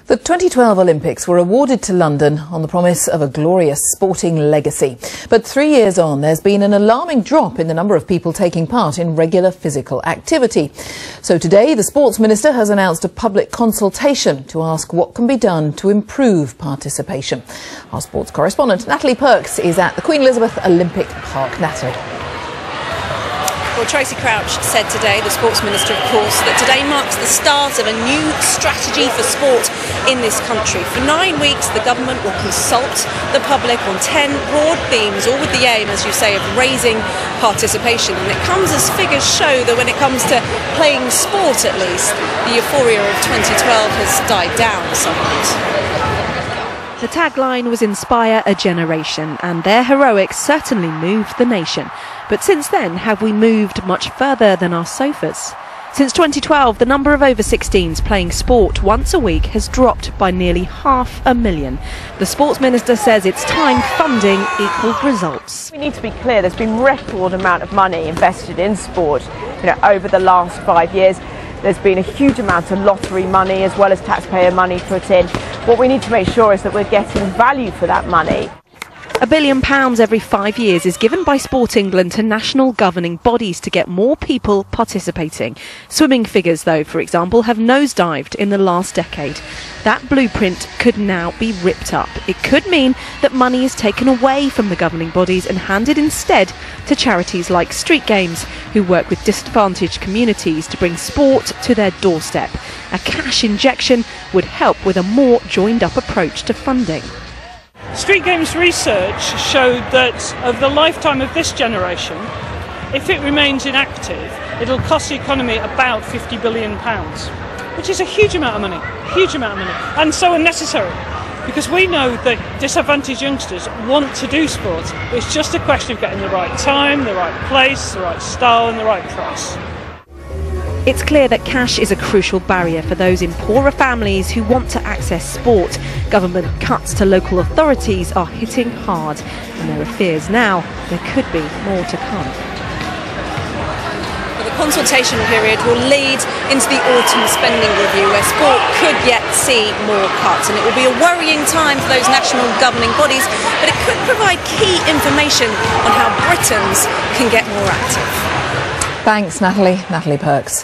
The 2012 Olympics were awarded to London on the promise of a glorious sporting legacy. But 3 years on, there's been an alarming drop in the number of people taking part in regular physical activity. So today, the Sports Minister has announced a public consultation to ask what can be done to improve participation. Our sports correspondent, Natalie Perks, is at the Queen Elizabeth Olympic Park. Natalie. Well, Tracey Crouch said today, the Sports Minister, of course, that today marks the start of a new strategy for sport in this country. For 9 weeks, the government will consult the public on 10 broad themes, all with the aim, as you say, of raising participation. And it comes as figures show that when it comes to playing sport, at least, the euphoria of 2012 has died down somewhat. The tagline was "Inspire a Generation," and their heroics certainly moved the nation. But since then, have we moved much further than our sofas? Since 2012, the number of over-16s playing sport once a week has dropped by nearly 500,000. The Sports Minister says it's time funding equaled results. We need to be clear, there's been record amount of money invested in sport, over the last 5 years. There's been a huge amount of lottery money as well as taxpayer money put in. What we need to make sure is that we're getting value for that money. £1 billion every 5 years is given by Sport England to national governing bodies to get more people participating. Swimming figures, though, for example, have nosedived in the last decade. That blueprint could now be ripped up. It could mean that money is taken away from the governing bodies and handed instead to charities like StreetGames, who work with disadvantaged communities to bring sport to their doorstep. A cash injection would help with a more joined-up approach to funding. StreetGames research showed that over the lifetime of this generation, if it remains inactive, it'll cost the economy about £50 billion, which is a huge amount of money, and so unnecessary, because we know that disadvantaged youngsters want to do sport. It's just a question of getting the right time, the right place, the right style and the right price. It's clear that cash is a crucial barrier for those in poorer families who want to access sport. Government cuts to local authorities are hitting hard, and there are fears now there could be more to come. Well, the consultation period will lead into the autumn spending review, where sport could yet see more cuts, and it will be a worrying time for those national governing bodies, but it could provide key information on how Britons can get more active. Thanks, Natalie. Natalie Perks.